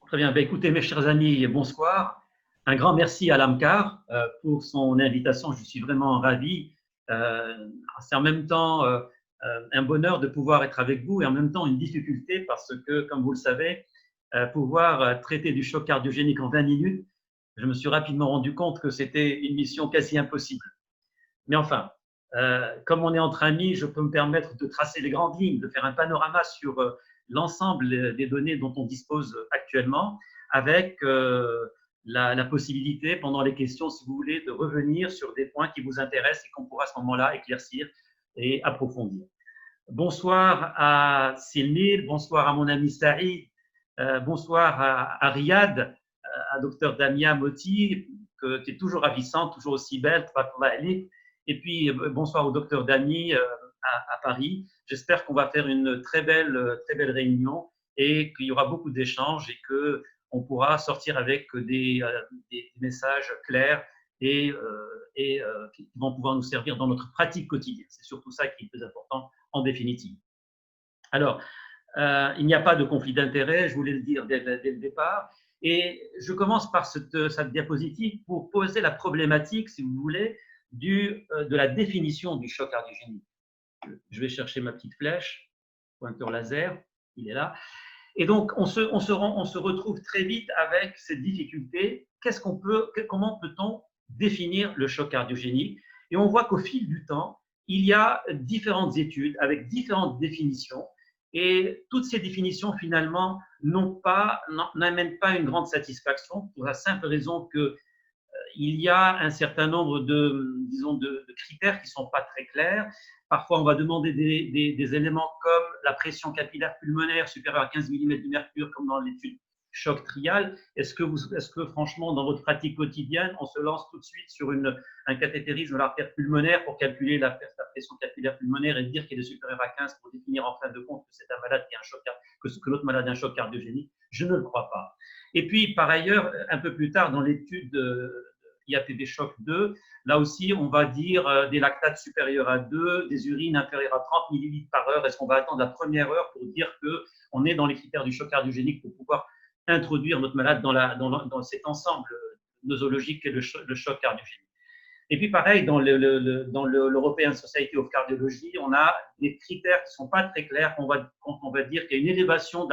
Très bien. Ben, écoutez, mes chers amis, bonsoir. Un grand merci à l'AMCAR pour son invitation. Je suis vraiment ravi. C'est en même temps un bonheur de pouvoir être avec vous et en même temps une difficulté parce que, comme vous le savez, pouvoir traiter du choc cardiogénique en 20 minutes, je me suis rapidement rendu compte que c'était une mission quasi impossible. Mais enfin, comme on est entre amis, je peux me permettre de tracer les grandes lignes, de faire un panorama sur l'ensemble des données dont on dispose actuellement, avec la possibilité, pendant les questions, si vous voulez, de revenir sur des points qui vous intéressent et qu'on pourra à ce moment-là éclaircir et approfondir. Bonsoir à Sylmir, bonsoir à mon ami Saïd, bonsoir à Riyad, à Dr Damia Moti, qui est toujours ravissante, toujours aussi belle, et puis bonsoir au Dr Dami à Paris. J'espère qu'on va faire une très belle réunion et qu'il y aura beaucoup d'échanges et qu'on pourra sortir avec des messages clairs et qui vont pouvoir nous servir dans notre pratique quotidienne. C'est surtout ça qui est le plus important en définitive. Alors, il n'y a pas de conflit d'intérêts, je voulais le dire dès le départ. Et je commence par cette diapositive pour poser la problématique, si vous voulez, de la définition du choc cardiogénique. Je vais chercher ma petite flèche, pointeur laser, il est là. Et donc, on se retrouve très vite avec cette difficulté. Comment peut-on définir le choc cardiogénique? Et on voit qu'au fil du temps, il y a différentes études avec différentes définitions. Et toutes ces définitions, finalement, n'amènent pas une grande satisfaction pour la simple raison que il y a un certain nombre de critères qui ne sont pas très clairs. Parfois, on va demander des éléments comme la pression capillaire pulmonaire supérieure à 15 mm de mercure, comme dans l'étude choc trial. Est-ce que franchement, dans votre pratique quotidienne, on se lance tout de suite sur un cathétérisme de l'artère pulmonaire pour calculer la pression capillaire pulmonaire et dire qu'elle est supérieure à 15 pour définir en fin de compte que c'est un malade qui a un choc, que l'autre malade a un choc cardiogénique? Je ne le crois pas. Et puis, par ailleurs, un peu plus tard dans l'étude IAPB choc 2, là aussi, on va dire des lactates supérieurs à 2, des urines inférieures à 30 ml par heure. Est-ce qu'on va attendre la première heure pour dire qu'on est dans les critères du choc cardiogénique pour pouvoir introduire notre malade dans cet ensemble nosologique qu'est le choc cardiogénique? Et puis pareil, dans l'European Society of Cardiology, on a des critères qui ne sont pas très clairs quand on va dire qu'il y a une élévation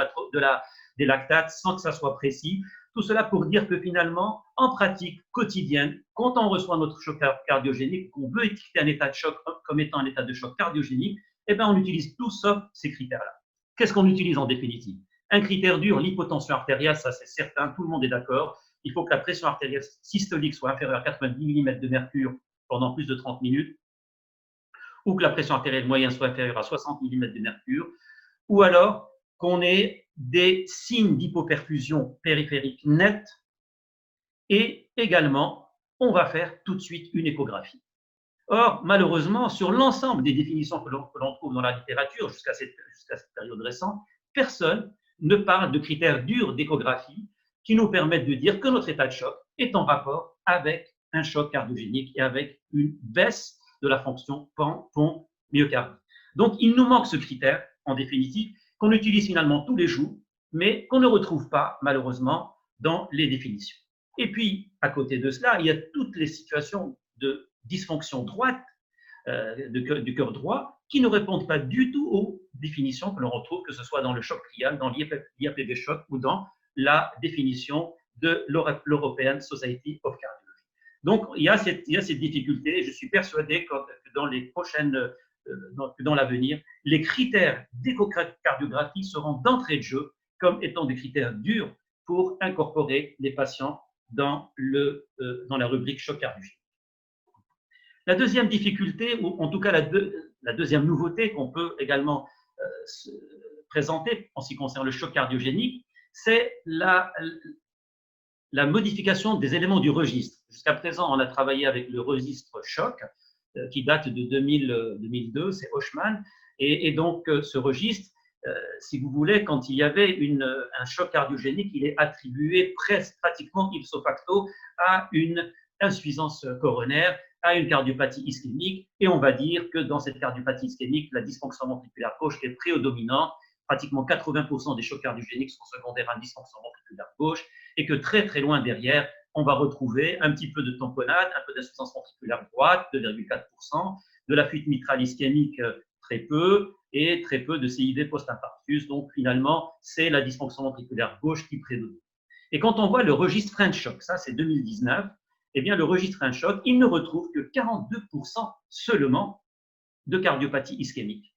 des lactates sans que ça soit précis. Tout cela pour dire que finalement, en pratique quotidienne, quand on reçoit notre choc cardiogénique, qu'on veut étiqueter un état de choc comme étant un état de choc cardiogénique, eh bien, on utilise tout sauf ces critères-là. Qu'est-ce qu'on utilise en définitive? Un critère dur, l'hypotension artérielle, ça c'est certain, tout le monde est d'accord. Il faut que la pression artérielle systolique soit inférieure à 90 mm de mercure pendant plus de 30 minutes, ou que la pression artérielle moyenne soit inférieure à 60 mm de mercure, ou alors qu'on ait des signes d'hypoperfusion périphérique nette, et également, on va faire tout de suite une échographie. Or, malheureusement, sur l'ensemble des définitions que l'on trouve dans la littérature jusqu'à cette période récente, personne ne parle de critères durs d'échographie qui nous permettent de dire que notre état de choc est en rapport avec un choc cardiogénique et avec une baisse de la fonction pont myocardique. Donc, il nous manque ce critère, en définitive, qu'on utilise finalement tous les jours, mais qu'on ne retrouve pas, malheureusement, dans les définitions. Et puis, à côté de cela, il y a toutes les situations de dysfonction droite du cœur droit qui ne répondent pas du tout aux définitions que l'on retrouve, que ce soit dans le choc trial, dans l'IAPB choc ou dans la définition de l'European Society of Cardiology. Donc, il y a cette difficulté. Je suis persuadé que dans les prochaines, dans l'avenir, les critères d'échocardiographie seront d'entrée de jeu comme étant des critères durs pour incorporer les patients dans la rubrique choc cardiogénique. La deuxième difficulté, ou en tout cas la deuxième nouveauté qu'on peut également présenter en ce qui concerne le choc cardiogénique, c'est la modification des éléments du registre. Jusqu'à présent, on a travaillé avec le registre choc, qui date de 2002, c'est Hochmann, et donc ce registre, si vous voulez, quand il y avait un choc cardiogénique, il est attribué pratiquement ipso facto à une insuffisance coronaire, à une cardiopathie ischémique, et on va dire que dans cette cardiopathie ischémique, la dysfonction ventriculaire gauche est prédominante pratiquement 80% des chocs cardiogéniques sont secondaires à un dysfonction ventriculaire gauche, et que très très loin derrière, on va retrouver un petit peu de tamponnade, un peu d'insuffisance ventriculaire droite, 2,4%, de la fuite mitrale ischémique très peu, et très peu de CIV post-infarctus. Donc finalement, c'est la dysfonction ventriculaire gauche qui prédomine. Et quand on voit le registre French Shock, ça c'est 2019, eh bien le registre French Shock, il ne retrouve que 42% seulement de cardiopathie ischémique.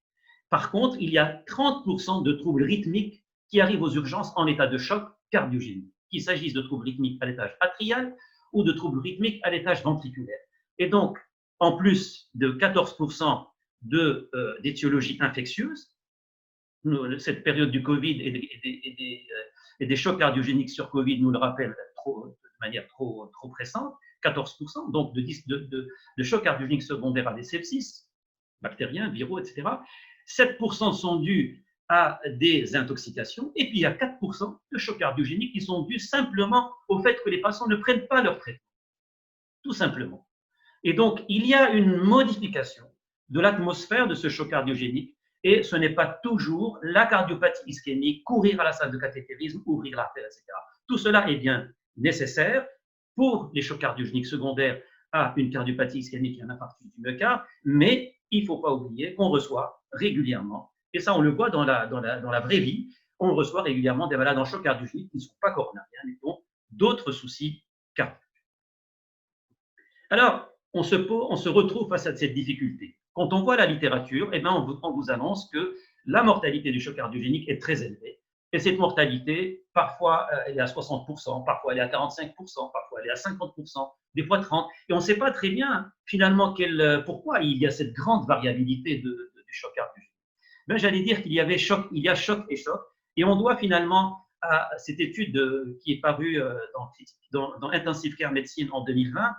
Par contre, il y a 30% de troubles rythmiques qui arrivent aux urgences en état de choc cardiogénique, qu'il s'agisse de troubles rythmiques à l'étage atrial ou de troubles rythmiques à l'étage ventriculaire. Et donc, en plus de 14% d'étiologie infectieuse, cette période du Covid et des chocs cardiogéniques sur Covid nous le rappellent de manière trop pressante, 14%, donc de chocs cardiogéniques secondaires à des sepsis, bactériens, viraux, etc. 7% sont dus à des intoxications, et puis il y a 4% de chocs cardiogéniques qui sont dus simplement au fait que les patients ne prennent pas leur traitement, tout simplement. Et donc, il y a une modification de l'atmosphère de ce choc cardiogénique, et ce n'est pas toujours la cardiopathie ischémique, courir à la salle de cathétérisme, ouvrir l'artère, etc. Tout cela est bien nécessaire pour les chocs cardiogéniques secondaires à une cardiopathie ischémique et un infarctus du myocarde, mais il ne faut pas oublier qu'on reçoit régulièrement, et ça on le voit dans la vraie vie, on reçoit régulièrement des malades en choc cardiogénique qui ne sont pas coronariens, mais qui ont d'autres soucis cardiaques. Alors, on se retrouve face à cette difficulté. Quand on voit la littérature, eh bien, on vous annonce que la mortalité du choc cardiogénique est très élevée. Et cette mortalité, parfois, elle est à 60%, parfois elle est à 45%, parfois elle est à 50%, des fois 30%. Et on ne sait pas très bien, finalement, pourquoi il y a cette grande variabilité du choc cardiogénique. Ben, j'allais dire qu'il y a choc et choc. Et on doit finalement, à cette étude qui est parue dans Intensive Care Medicine en 2020,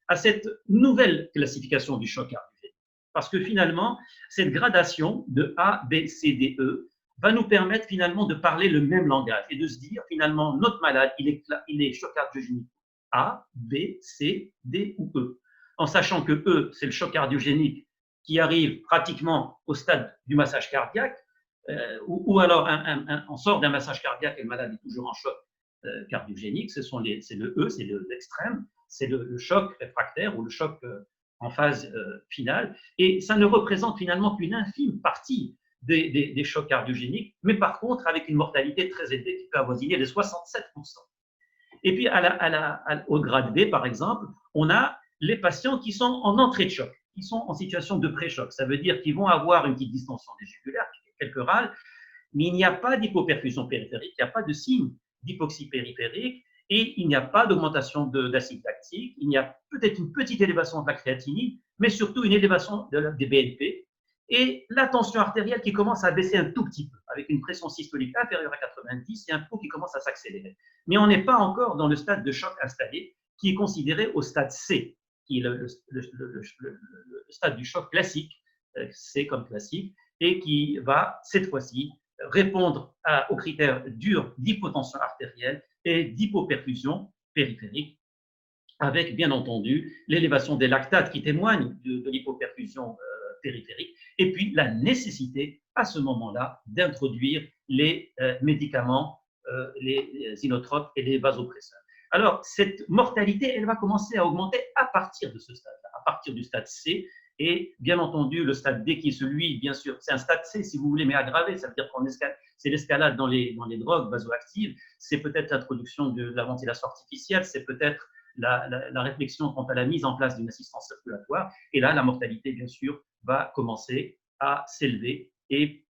à cette nouvelle classification du choc cardiogénique. Parce que finalement, cette gradation de A, B, C, D, E va nous permettre finalement de parler le même langage et de se dire finalement notre malade, il est choc cardiogénique A, B, C, D ou E. En sachant que E, c'est le choc cardiogénique qui arrive pratiquement au stade du massage cardiaque, ou alors on sort d'un massage cardiaque et le malade est toujours en choc cardiogénique, c'est le E, c'est l'extrême, c'est le choc réfractaire ou le choc en phase finale, et ça ne représente finalement qu'une infime partie des chocs cardiogéniques, mais par contre avec une mortalité très élevée qui peut avoisiner les 67%. Et puis au grade B, par exemple, on a les patients qui sont en entrée de choc, qui sont en situation de pré-choc. Ça veut dire qu'ils vont avoir une petite distension vésiculaire, quelques râles, mais il n'y a pas d'hypoperfusion périphérique, il n'y a pas de signe d'hypoxie périphérique, et il n'y a pas d'augmentation d'acide lactique, il y a peut-être une petite élévation de la créatinine, mais surtout une élévation des BNP, et la tension artérielle qui commence à baisser un tout petit peu, avec une pression systolique inférieure à 90 et un pouls qui commence à s'accélérer. Mais on n'est pas encore dans le stade de choc installé, qui est considéré au stade C, qui est le stade du choc classique, C comme classique, et qui va, cette fois-ci, répondre aux critères durs d'hypotension artérielle et d'hypoperfusion périphérique, avec bien entendu l'élévation des lactates qui témoignent de l'hypoperfusion périphérique, et puis la nécessité à ce moment-là d'introduire les médicaments, les inotropes et les vasopresseurs. Alors, cette mortalité, elle va commencer à augmenter à partir de ce stade-là, à partir du stade C, et bien entendu, le stade D qui est celui, bien sûr, c'est un stade C si vous voulez, mais aggravé, ça veut dire qu'on c'est l'escalade dans les drogues vasoactives, c'est peut-être l'introduction de la ventilation artificielle, c'est peut-être la réflexion quant à la mise en place d'une assistance circulatoire, et là, la mortalité, bien sûr, va commencer à s'élever et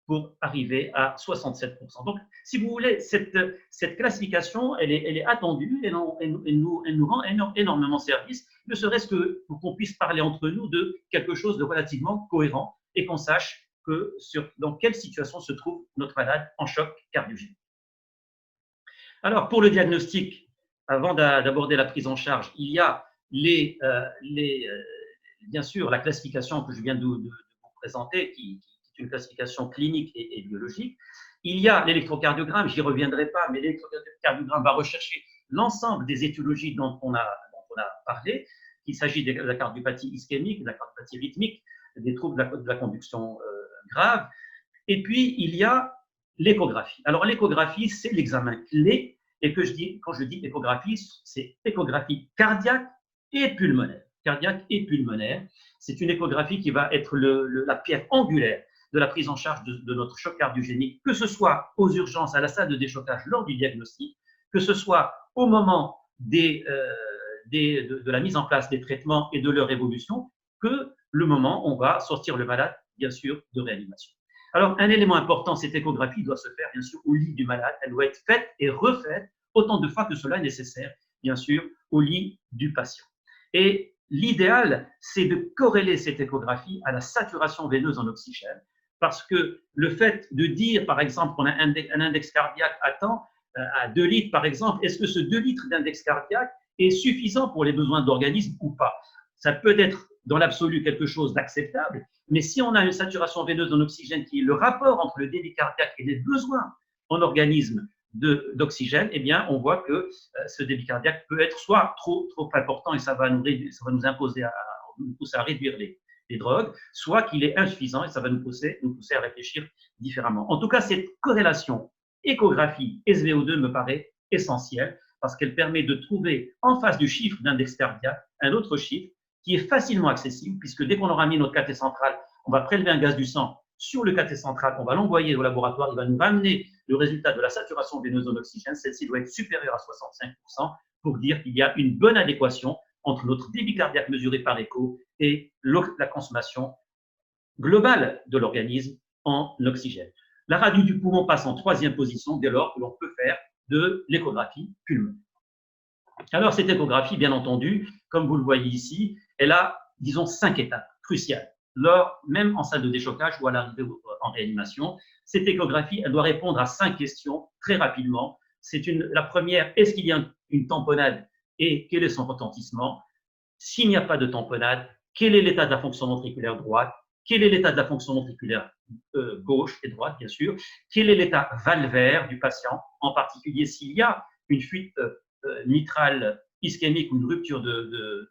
pour arriver à 67%. Donc, si vous voulez, cette classification, elle est attendue et elle nous rend énormément service, ne serait-ce que pour qu'on puisse parler entre nous de quelque chose de relativement cohérent et qu'on sache dans quelle situation se trouve notre malade en choc cardiogénique. Alors, pour le diagnostic, avant d'aborder la prise en charge, il y a bien sûr la classification que je viens de vous présenter, qui est une classification clinique et biologique. Il y a l'électrocardiogramme, j'y reviendrai pas, mais l'électrocardiogramme va rechercher l'ensemble des étiologies dont on a parlé, qu'il s'agit de la cardiopathie ischémique, de la cardiopathie rythmique, des troubles de la conduction grave. Et puis, il y a l'échographie. Alors, l'échographie, c'est l'examen clé. Et quand je dis échographie, c'est échographie cardiaque et pulmonaire. Cardiaque et pulmonaire. C'est une échographie qui va être la pierre angulaire de la prise en charge de notre choc cardiogénique, que ce soit aux urgences, à la salle de déchocage lors du diagnostic, que ce soit au moment de la mise en place des traitements et de leur évolution, que le moment où on va sortir le malade, bien sûr, de réanimation. Alors, un élément important, cette échographie doit se faire, bien sûr, au lit du malade. Elle doit être faite et refaite autant de fois que cela est nécessaire, bien sûr, au lit du patient. Et l'idéal, c'est de corréler cette échographie à la saturation veineuse en oxygène, parce que le fait de dire, par exemple, qu'on a un index cardiaque à 2 litres, par exemple, est-ce que ce 2 litres d'index cardiaque est suffisant pour les besoins de l'organisme ou pas? Ça peut être dans l'absolu quelque chose d'acceptable, mais si on a une saturation veineuse en oxygène qui est le rapport entre le débit cardiaque et les besoins en organisme d'oxygène, eh bien, on voit que ce débit cardiaque peut être soit trop important et ça va nous pousser à réduire les drogues, soit qu'il est insuffisant et ça va nous pousser à réfléchir différemment. En tout cas, cette corrélation échographie SVO2 me paraît essentielle parce qu'elle permet de trouver en face du chiffre d'index cardiaque un autre chiffre qui est facilement accessible, puisque dès qu'on aura mis notre cathé central, on va prélever un gaz du sang sur le cathé central, on va l'envoyer au laboratoire, il va nous ramener le résultat de la saturation veineuse en oxygène, celle-ci doit être supérieure à 65% pour dire qu'il y a une bonne adéquation entre notre débit cardiaque mesuré par écho et la consommation globale de l'organisme en oxygène. La radio du poumon passe en 3e position dès lors que l'on peut faire de l'échographie pulmonaire. Alors, cette échographie, bien entendu, comme vous le voyez ici, elle a, disons, 5 étapes cruciales. Même en salle de déchocage ou à l'arrivée en réanimation, cette échographie, elle doit répondre à 5 questions très rapidement. La première, est-ce qu'il y a une tamponnade et quel est son retentissement? S'il n'y a pas de tamponnade, quel est l'état de la fonction ventriculaire droite? Quel est l'état de la fonction ventriculaire gauche et droite, bien sûr? Quel est l'état valvaire du patient, en particulier s'il y a une fuite mitrale ischémique ou une rupture de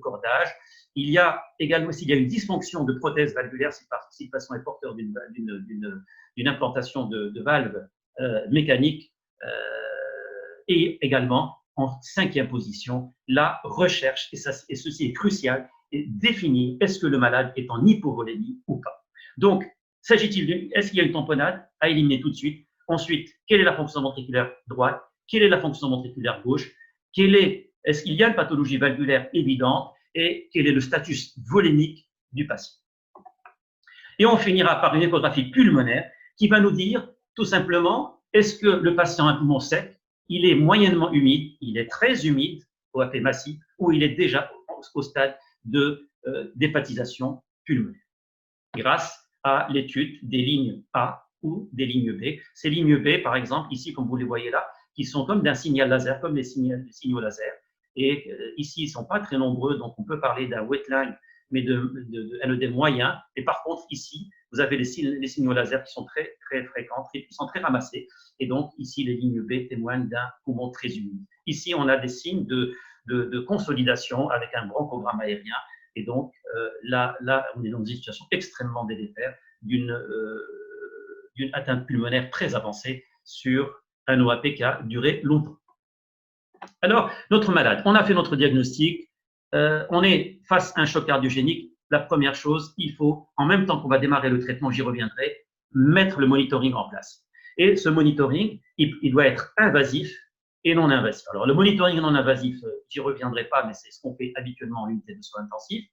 cordage? Il y a également, s'il y a une dysfonction de prothèse valvulaire, si le patient est porteur d'une implantation de valve mécanique, et également, en 5e position, la recherche, et ceci est crucial, et définir est-ce que le malade est en hypovolémie ou pas. Donc, est-ce qu'il y a une tamponnade à éliminer tout de suite? Ensuite, quelle est la fonction ventriculaire droite? Quelle est la fonction ventriculaire gauche? Est-ce qu'il y a une pathologie valvulaire évidente? Et quel est le status volémique du patient? Et on finira par une échographie pulmonaire qui va nous dire tout simplement, est-ce que le patient a un poumon sec? Il est moyennement humide, il est très humide, OAP massif, ou il est déjà au stade d'hépatisation pulmonaire, grâce à l'étude des lignes A ou des lignes B. Ces lignes B, par exemple, ici, comme vous les voyez là, qui sont comme d'un signal laser, comme les signaux laser. Et ici, ils ne sont pas très nombreux, donc on peut parler d'un wetline, mais de LED moyen. Et par contre, ici, vous avez les signaux laser qui sont très, très fréquents, qui sont très ramassés. Et donc, ici, les lignes B témoignent d'un poumon très humide. Ici, on a des signes de consolidation avec un bronchogramme aérien. Et donc, là, on est dans une situation extrêmement délétère d'une atteinte pulmonaire très avancée sur un OAP qui a duré longtemps. Alors, notre malade, on a fait notre diagnostic, on est face à un choc cardiogénique. La première chose, il faut, en même temps qu'on va démarrer le traitement, j'y reviendrai, mettre le monitoring en place. Et ce monitoring, il doit être invasif et non invasif. Alors, le monitoring non invasif, j'y reviendrai pas, mais c'est ce qu'on fait habituellement en unité de soins intensifs.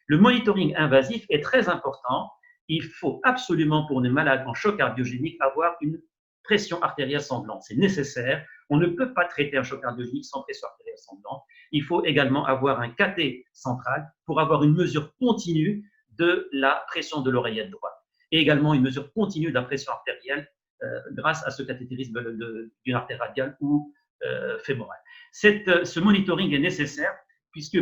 Le monitoring invasif est très important. Il faut absolument, pour les malades en choc cardiogénique, avoir une pression artérielle sanglante. C'est nécessaire. On ne peut pas traiter un choc cardiogénique sans pression artérielle sanglante. Il faut également avoir un cathé central pour avoir une mesure continue de la pression de l'oreillette droite et également une mesure continue de la pression artérielle grâce à ce cathétérisme d'une artère radiale ou fémorale. Ce monitoring est nécessaire puisque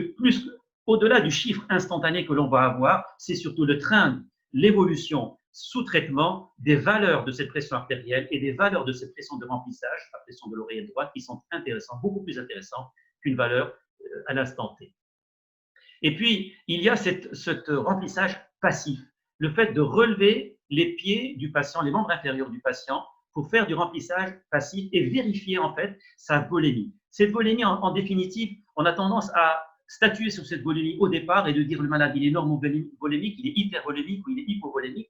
au-delà du chiffre instantané que l'on va avoir, c'est surtout le train, l'évolution sous traitement des valeurs de cette pression artérielle et des valeurs de cette pression de remplissage, la pression de l'oreillette droite, qui sont intéressantes, beaucoup plus intéressantes qu'une valeur à l'instant T. Et puis, il y a ce remplissage passif, le fait de relever les pieds du patient, les membres inférieurs du patient, pour faire du remplissage passif et vérifier en fait sa volémie. Cette volémie, en définitive, on a tendance à statuer sur cette volémie au départ et de dire le malade il est normovolémique, il est hypervolémique ou il est hypovolémique.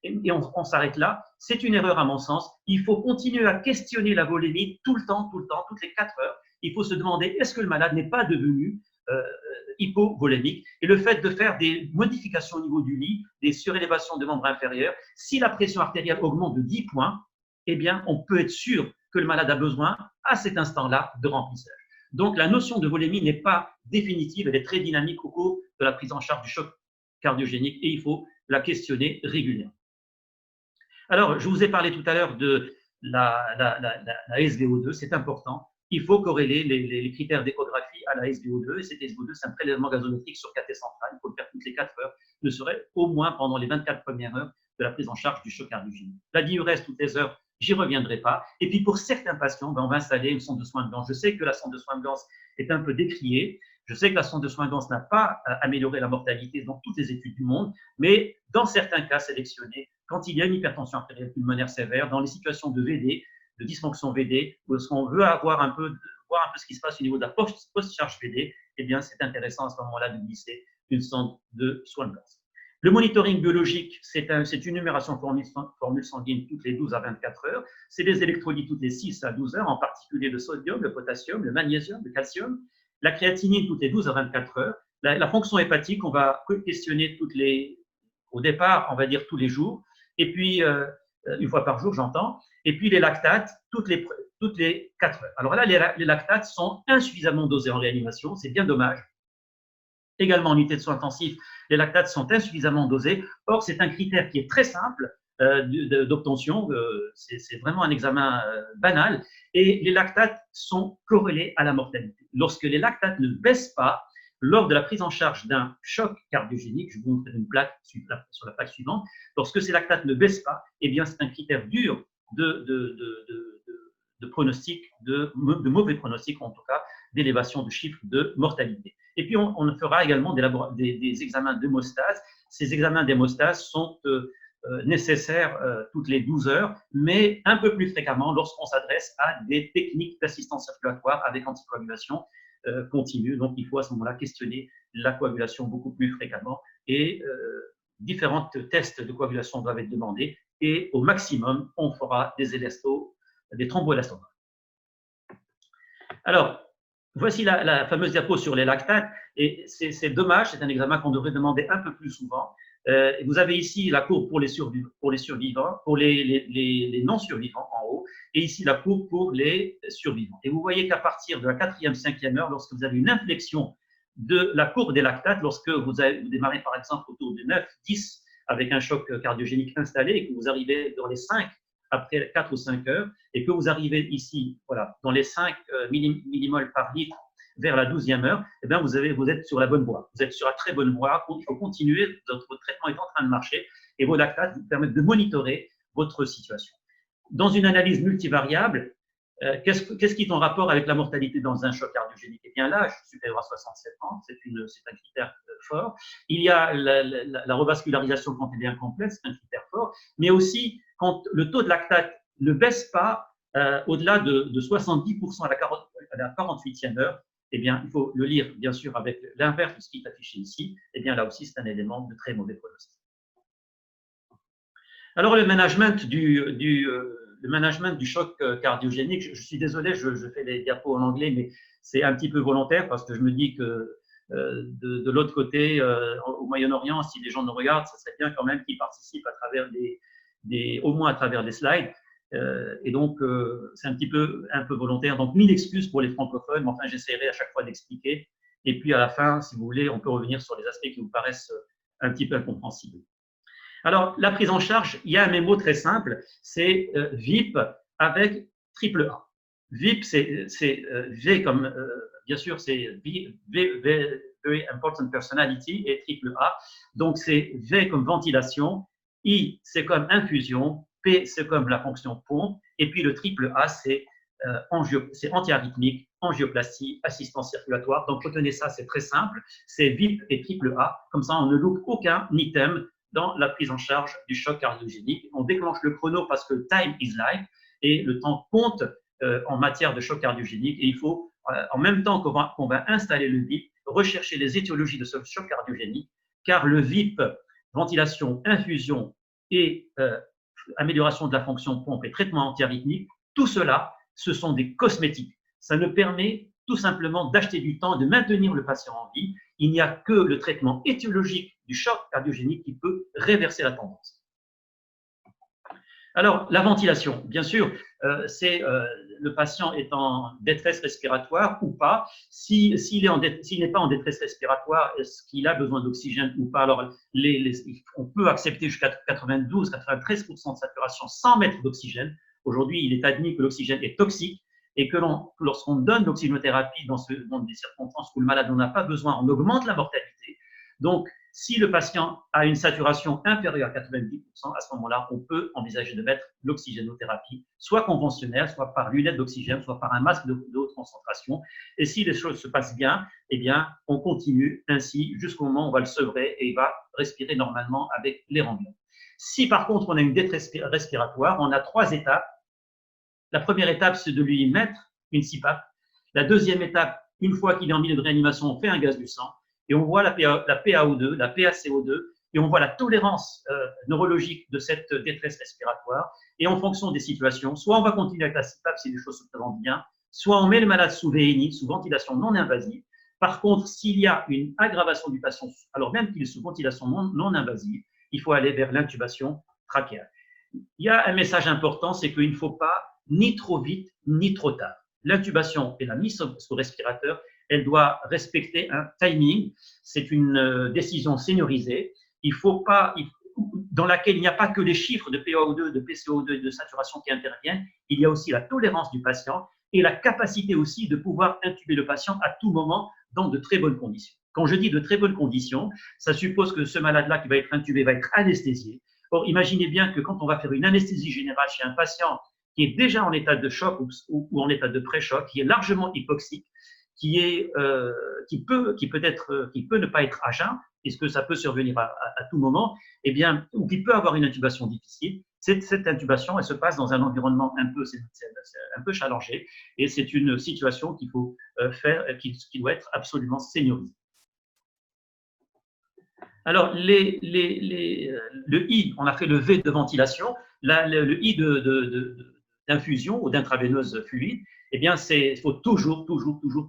Et on s'arrête là. C'est une erreur à mon sens. Il faut continuer à questionner la volémie tout le temps, toutes les 4 heures. Il faut se demander est-ce que le malade n'est pas devenu hypovolémique, et le fait de faire des modifications au niveau du lit, des surélévations de membres inférieurs, si la pression artérielle augmente de 10 points, eh bien, on peut être sûr que le malade a besoin, à cet instant-là, de remplissage. Donc, la notion de volémie n'est pas définitive, elle est très dynamique au cours de la prise en charge du choc cardiogénique et il faut la questionner régulièrement. Alors, je vous ai parlé tout à l'heure de la SVO2, c'est important. Il faut corréler les critères d'échographie à la SVO2, et cette SVO2, c'est un prélèvement gazométrique sur cathé central. Il faut le faire toutes les 4 heures, ne serait au moins pendant les 24 premières heures de la prise en charge du choc cardiogénique. La diurèse toutes les heures, j'y reviendrai pas. Et puis pour certains patients, on va installer une sonde de soins de Blanche. Je sais que la sonde de soins de Blanche est un peu décriée. Je sais que la sonde de soins de Blanche n'a pas amélioré la mortalité dans toutes les études du monde, mais dans certains cas sélectionnés, quand il y a une hypertension artérielle pulmonaire sévère, dans les situations de VD, de dysfonction VD, où on veut voir un peu ce qui se passe au niveau de la post-charge VD, eh bien, c'est intéressant à ce moment-là de glisser une sonde de soins de Blanche. Le monitoring biologique, c'est une numération formule sanguine toutes les 12 à 24 heures. C'est des électrolytes toutes les 6 à 12 heures, en particulier le sodium, le potassium, le magnésium, le calcium. La créatinine toutes les 12 à 24 heures. La fonction hépatique, on va questionner au départ, on va dire tous les jours. Et puis, une fois par jour, j'entends. Et puis, les lactates toutes les 4 heures. Alors là, les lactates sont insuffisamment dosés en réanimation. C'est bien dommage. Également, en unité de soins intensifs, les lactates sont insuffisamment dosés. Or, c'est un critère qui est très simple d'obtention. C'est vraiment un examen banal. Et les lactates sont corrélés à la mortalité. Lorsque les lactates ne baissent pas, lors de la prise en charge d'un choc cardiogénique, je vous montre une plaque sur la plaque suivante, lorsque ces lactates ne baissent pas, eh bien, c'est un critère dur de pronostic, de mauvais pronostic, en tout cas, d'élévation du chiffre de mortalité. Et puis, on fera également des examens d'hémostase. Ces examens d'hémostase sont nécessaires toutes les 12 heures, mais un peu plus fréquemment lorsqu'on s'adresse à des techniques d'assistance circulatoire avec anticoagulation continue. Donc, il faut à ce moment-là questionner la coagulation beaucoup plus fréquemment et différents tests de coagulation doivent être demandés et au maximum, on fera des thromboélastographes. Alors, voici la fameuse diapo sur les lactates et c'est dommage, c'est un examen qu'on devrait demander un peu plus souvent. Vous avez ici la courbe pour les survivants, pour les non-survivants en haut, et ici la courbe pour les survivants. Et vous voyez qu'à partir de la 4e, 5e heure, lorsque vous avez une inflexion de la courbe des lactates, lorsque vous démarrez par exemple autour de 9, 10 avec un choc cardiogénique installé et que vous arrivez dans les 5 après 4 ou 5 heures et que vous arrivez ici, voilà, dans les 5 millimoles par litre vers la 12e heure, eh bien vous êtes sur la bonne voie. Vous êtes sur la très bonne voie. Il faut continuer. Votre traitement est en train de marcher et vos lactates vous permettent de monitorer votre situation. Dans une analyse multivariable, qu'est-ce qui est en rapport avec la mortalité dans un choc cardiogénique? Eh bien, l'âge supérieur à 67 ans, c'est un critère fort. Il y a la revascularisation quand elle est incomplète, c'est un critère fort, mais aussi quand le taux de lactate ne baisse pas au-delà de 70% à la 48e heure, eh bien, il faut le lire, bien sûr, avec l'inverse de ce qui est affiché ici. Eh bien, là aussi, c'est un élément de très mauvais pronostic. Alors, le management du choc cardiogénique, je suis désolé, je fais les diapos en anglais, mais c'est un petit peu volontaire parce que je me dis que de l'autre côté, au Moyen-Orient, si les gens nous regardent, ça serait bien quand même qu'ils participent à travers au moins à travers des slides. Et donc, c'est un peu volontaire. Donc, 1000 excuses pour les francophones, mais enfin, j'essaierai à chaque fois d'expliquer. Et puis, à la fin, si vous voulez, on peut revenir sur les aspects qui vous paraissent un petit peu incompréhensibles. Alors, la prise en charge, il y a un mémo très simple, c'est VIP avec triple A. VIP, c'est V comme, bien sûr, c'est Very Important Personality et triple A. Donc, c'est V comme ventilation, I, c'est comme infusion, P, c'est comme la fonction pompe, et puis le triple A, c'est antiarythmique, angioplastie, assistance circulatoire. Donc, retenez ça, c'est très simple, c'est VIP et triple A. Comme ça, on ne loupe aucun item dans la prise en charge du choc cardiogénique. On déclenche le chrono parce que time is life et le temps compte en matière de choc cardiogénique. Et il faut, en même temps qu'on va installer le VIP, rechercher les étiologies de ce choc cardiogénique, car le VIP, ventilation, infusion et amélioration de la fonction de pompe et traitement antiarythmique, tout cela, ce sont des cosmétiques. Ça ne permet tout simplement d'acheter du temps, de maintenir le patient en vie. Il n'y a que le traitement étiologique du choc cardiogénique qui peut réverser la tendance. Alors, la ventilation, bien sûr, c'est le patient est en détresse respiratoire ou pas. S'il n'est pas en détresse respiratoire, est-ce qu'il a besoin d'oxygène ou pas? Alors, on peut accepter jusqu'à 92-93% de saturation sans mettre d'oxygène. Aujourd'hui, il est admis que l'oxygène est toxique et que lorsqu'on donne l'oxygénothérapie dans des circonstances où le malade n'en a pas besoin, on augmente la mortalité. Donc, si le patient a une saturation inférieure à 90%, à ce moment-là, on peut envisager de mettre l'oxygénothérapie, soit conventionnelle, soit par lunette d'oxygène, soit par un masque de haute concentration. Et si les choses se passent bien, eh bien, on continue ainsi jusqu'au moment où on va le sevrer et il va respirer normalement avec les rendions. Si par contre on a une détresse respiratoire, on a 3 étapes. La première étape, c'est de lui mettre une CPAP. La deuxième étape, une fois qu'il est en milieu de réanimation, on fait un gaz du sang. Et on voit la PaO2, la PaCO2, et on voit la tolérance neurologique de cette détresse respiratoire. Et en fonction des situations, soit on va continuer avec la CPAP si les choses se présentent bien, soit on met le malade sous VNI, sous ventilation non invasive. Par contre, s'il y a une aggravation du patient, alors même qu'il est sous ventilation non invasive, il faut aller vers l'intubation trachéale. Il y a un message important, c'est qu'il ne faut pas ni trop vite, ni trop tard. L'intubation et la mise sous respirateur, elle doit respecter un timing. C'est une décision seniorisée. Il faut pas, dans laquelle il n'y a pas que les chiffres de PaO2, de PCO2 et de saturation qui interviennent. Il y a aussi la tolérance du patient et la capacité aussi de pouvoir intuber le patient à tout moment dans de très bonnes conditions. Quand je dis de très bonnes conditions, ça suppose que ce malade-là qui va être intubé va être anesthésié. Or, imaginez bien que quand on va faire une anesthésie générale chez un patient qui est déjà en état de choc ou en état de pré-choc, qui est largement hypoxique, qui peut ne pas être à jeun, puisque ça peut survenir à tout moment, eh bien, ou qui peut avoir une intubation difficile. Cette intubation, elle se passe dans un environnement un peu challengé, et c'est une situation qu'il faut faire, qui doit être absolument seniorisée. Alors, le I, on a fait le V de ventilation, le I d'infusion ou d'intraveineuse fluide, eh bien, il faut toujours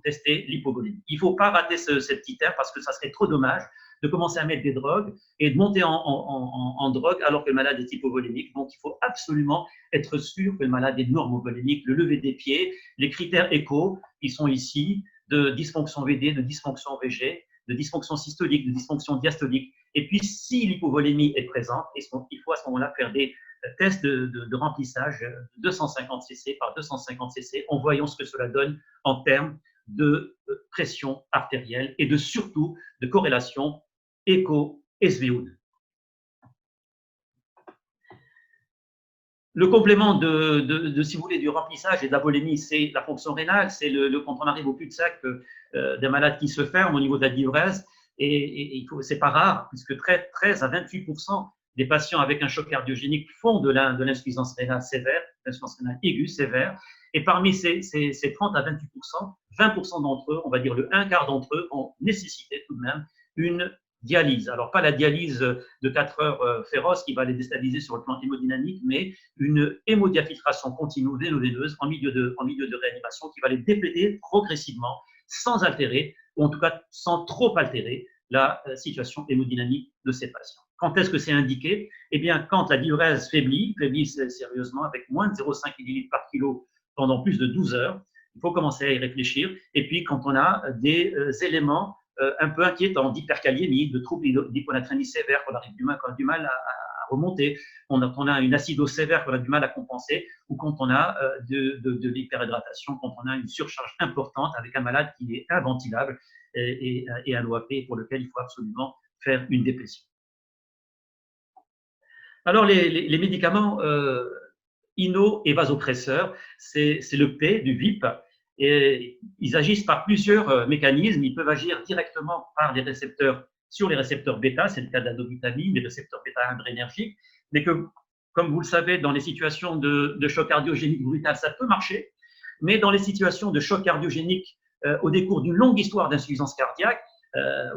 tester l'hypovolémie. Il ne faut pas rater ce petit terme parce que ça serait trop dommage de commencer à mettre des drogues et de monter en drogue alors que le malade est hypovolémique. Donc, il faut absolument être sûr que le malade est normovolémique. Le lever des pieds, les critères écho, ils sont ici, de dysfonction VD, de dysfonction VG, de dysfonction systolique, de dysfonction diastolique. Et puis, si l'hypovolémie est présente, il faut à ce moment-là faire des tests de remplissage de 250 cc par 250 cc en voyant ce que cela donne en termes de pression artérielle et surtout de corrélation écho-SVO2. Le complément si vous voulez, du remplissage et de la volémie, c'est la fonction rénale, c'est quand on arrive au cul-de-sac d'un malade qui se ferme au niveau de la diurèse, et c'est pas rare, puisque 13 à 28% des patients avec un choc cardiogénique font de l'insuffisance rénale sévère, l'insuffisance rénale aiguë sévère, et parmi ces 30 à 28%, 20% d'entre eux, on va dire le 1/4 d'entre eux, ont nécessité tout de même une dialyse. Alors, pas la dialyse de 4 heures féroce qui va les déstabiliser sur le plan hémodynamique, mais une hémodiafiltration continue veineuse en milieu de réanimation qui va les dépléter progressivement, sans altérer, ou en tout cas sans trop altérer la situation hémodynamique de ces patients. Quand est-ce que c'est indiqué? Eh bien, quand la diurèse faiblit sérieusement avec moins de 0,5 ml par kilo pendant plus de 12 heures, il faut commencer à y réfléchir. Et puis, quand on a des éléments un peu inquiétants d'hyperkaliémie, de troubles d'hyponatrémie sévère, qu'on a du mal à remonter, on a une acidose sévère qu'on a du mal à compenser, ou quand on a de l'hyperhydratation, quand on a une surcharge importante avec un malade qui est inventilable et un OAP pour lequel il faut absolument faire une dépression. Alors, les médicaments INO et vasopresseurs, c'est le P du VIP, et ils agissent par plusieurs mécanismes. Ils peuvent agir directement par des récepteurs sur les récepteurs bêta, c'est le cas de la dobutamine, les récepteurs bêta adrénergiques, mais que, comme vous le savez, dans les situations de choc cardiogénique brutal, ça peut marcher, mais dans les situations de choc cardiogénique au décours d'une longue histoire d'insuffisance cardiaque,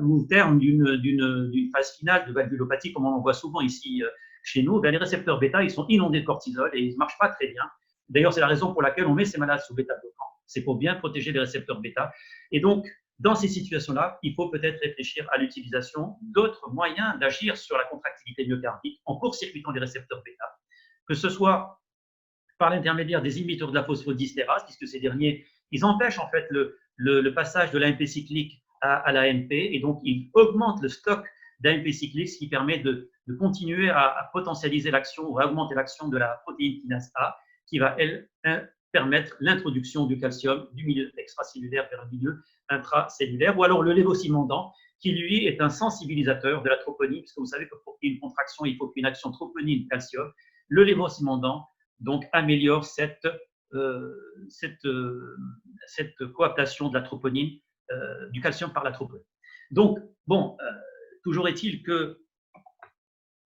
ou au terme d'une phase finale de valvulopathie, comme on en voit souvent ici chez nous, les récepteurs bêta, ils sont inondés de cortisol et ils ne marchent pas très bien. D'ailleurs, c'est la raison pour laquelle on met ces malades sous bêta-bloquants. C'est pour bien protéger les récepteurs bêta. Et donc, dans ces situations-là, il faut peut-être réfléchir à l'utilisation d'autres moyens d'agir sur la contractilité myocardique en court-circuitant les récepteurs bêta, que ce soit par l'intermédiaire des inhibiteurs de la phosphodystérase, puisque ces derniers, ils empêchent en fait le passage de l'AMP cyclique à l'AMP, et donc ils augmentent le stock d'AMP cyclique, ce qui permet de continuer à potentialiser l'action ou à augmenter l'action de la protéine kinase A, qui va, elle, permettre l'introduction du calcium du milieu extracellulaire vers le milieu intracellulaire, ou alors le lévocimandant, qui lui est un sensibilisateur de la troponine, puisque vous savez que pour qu'il y ait une contraction, il faut qu'il y ait une action troponine-calcium. Le lévocimandant donc améliore cette coaptation de la troponine, du calcium par la troponine. Donc, bon, toujours est-il que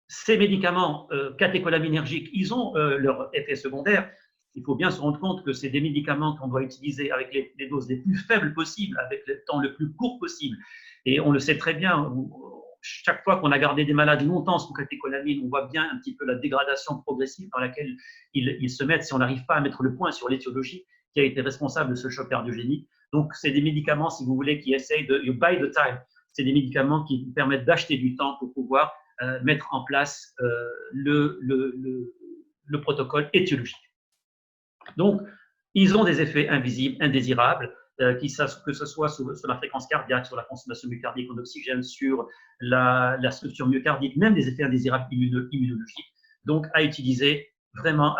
ces médicaments catécholaminergiques, ils ont leurs effets secondaires. Il faut bien se rendre compte que c'est des médicaments qu'on doit utiliser avec les doses les plus faibles possibles, avec le temps le plus court possible. Et on le sait très bien, chaque fois qu'on a gardé des malades longtemps sous catécholamine, on voit bien un petit peu la dégradation progressive dans laquelle ils se mettent si on n'arrive pas à mettre le point sur l'étiologie qui a été responsable de ce choc cardiogénique. Donc, c'est des médicaments, si vous voulez, qui essayent de you buy the time. C'est des médicaments qui permettent d'acheter du temps pour pouvoir mettre en place le protocole étiologique. Donc, ils ont des effets invisibles, indésirables, que ce soit sur la fréquence cardiaque, sur la consommation myocardique en oxygène, sur la structure myocardique, même des effets indésirables immunologiques. Donc, à utiliser vraiment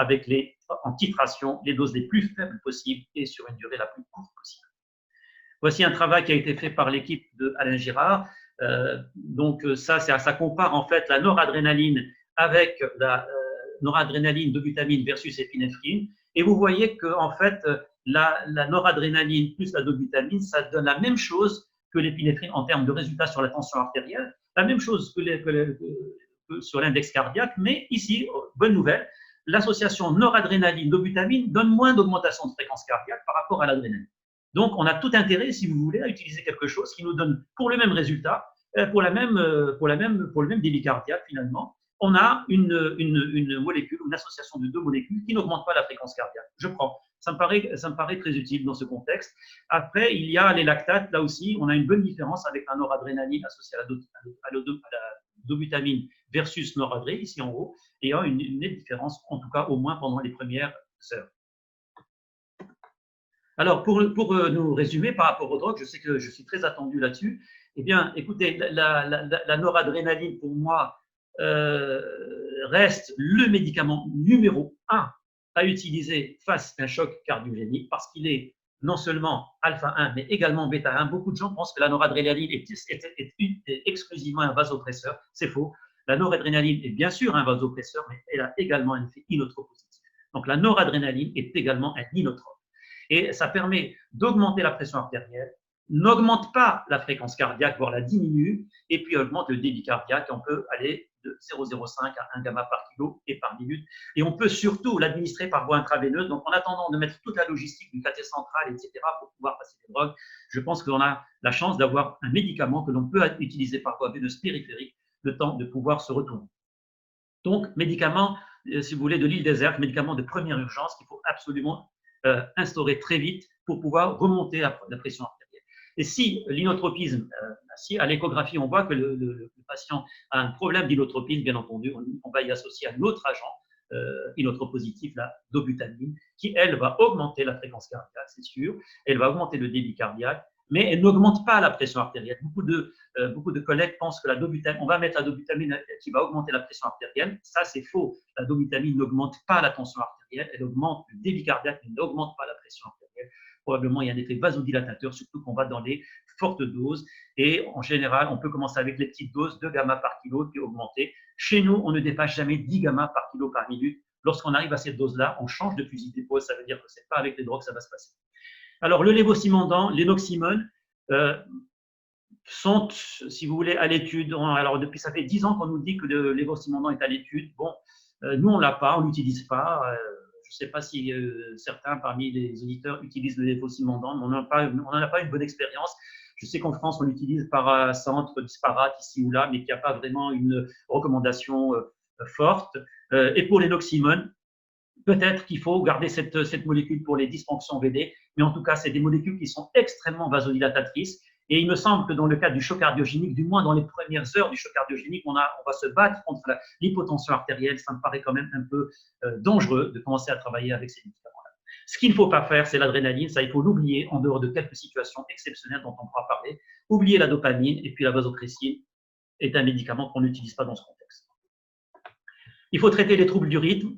en titration, les doses les plus faibles possibles et sur une durée la plus courte possible. Voici un travail qui a été fait par l'équipe de Alain Girard. Donc, ça compare en fait la noradrénaline avec la noradrénaline, dobutamine versus épinéphrine. Et vous voyez que en fait, la noradrénaline plus la dobutamine, ça donne la même chose que l'épinéphrine en termes de résultats sur la tension artérielle, la même chose que sur l'index cardiaque, mais ici, bonne nouvelle, l'association noradrénaline-dobutamine donne moins d'augmentation de fréquence cardiaque par rapport à l'adrénaline. Donc, on a tout intérêt, si vous voulez, à utiliser quelque chose qui nous donne pour le même résultat, pour le même débit cardiaque finalement, on a une molécule, une association de deux molécules qui n'augmente pas la fréquence cardiaque. Je prends. Ça me paraît très utile dans ce contexte. Après, il y a les lactates. Là aussi, on a une bonne différence avec la noradrénaline associée à la dobutamine versus noradré, ici en haut, et une différence, en tout cas au moins pendant les premières heures. Alors, pour nous résumer par rapport aux drogues, je sais que je suis très attendu là-dessus. Eh bien, écoutez, la noradrénaline, pour moi, reste le médicament numéro 1 à utiliser face à un choc cardiogénique parce qu'il est non seulement alpha-1, mais également bêta-1. Beaucoup de gens pensent que la noradrénaline est exclusivement un vasopresseur. C'est faux. La noradrénaline est bien sûr un vasopresseur, mais elle a également un effet inotropositif. Donc, la noradrénaline est également un inotrope. Et ça permet d'augmenter la pression artérielle, n'augmente pas la fréquence cardiaque, voire la diminue, et puis augmente le débit cardiaque. On peut aller de 0,05 à 1 gamma par kilo et par minute. Et on peut surtout l'administrer par voie intraveineuse. Donc, en attendant de mettre toute la logistique du cathé central, etc., pour pouvoir passer les drogues, je pense qu'on a la chance d'avoir un médicament que l'on peut utiliser par voie veineuse périphérique, le temps de pouvoir se retourner. Donc, médicament, si vous voulez, de l'île déserte, médicament de première urgence qu'il faut absolument instaurer très vite pour pouvoir remonter la pression artérielle. Et si l'inotropisme, si à l'échographie on voit que le patient a un problème d'inotropisme, bien entendu, on va y associer un autre agent inotropositif, la dobutamine, qui elle va augmenter la fréquence cardiaque, c'est sûr, elle va augmenter le débit cardiaque, mais elle n'augmente pas la pression artérielle. Beaucoup de collègues pensent que la dobutamine, on va mettre la dobutamine qui va augmenter la pression artérielle. Ça, c'est faux. La dobutamine n'augmente pas la tension artérielle, elle augmente le débit cardiaque, mais n'augmente pas la pression artérielle. Probablement, il y a un effet vasodilatateur, surtout qu'on va dans les fortes doses. Et en général, on peut commencer avec les petites doses, 2 gamma par kilo, puis augmenter. Chez nous, on ne dépasse jamais 10 gamma par kilo par minute. Lorsqu'on arrive à cette dose-là, on change de fusil d'épaule. Ça veut dire que ce n'est pas avec les drogues que ça va se passer. Alors, le lévocimandant, l'énoxymone, sont, si vous voulez, à l'étude. Alors, depuis, ça fait 10 ans qu'on nous dit que l'évo-cymandant est à l'étude. Bon, nous, on ne l'a pas, on ne l'utilise pas. Je ne sais pas si certains parmi les auditeurs utilisent le lévocimandant, mais on n'en a pas une bonne expérience. Je sais qu'en France, on l'utilise par centre disparate ici ou là, mais qu'il n'y a pas vraiment une recommandation forte. Et pour l'énoxymone, peut-être qu'il faut garder cette molécule pour les dysfonctions VD, mais en tout cas, c'est des molécules qui sont extrêmement vasodilatatrices. Et il me semble que dans le cas du choc cardiogénique, du moins dans les premières heures du choc cardiogénique, on va se battre contre l'hypotension artérielle. Ça me paraît quand même un peu dangereux de commencer à travailler avec ces médicaments-là. Ce qu'il ne faut pas faire, c'est l'adrénaline. Ça, il faut l'oublier en dehors de quelques situations exceptionnelles dont on pourra parler. Oublier la dopamine et puis la vasopressine est un médicament qu'on n'utilise pas dans ce contexte. Il faut traiter les troubles du rythme.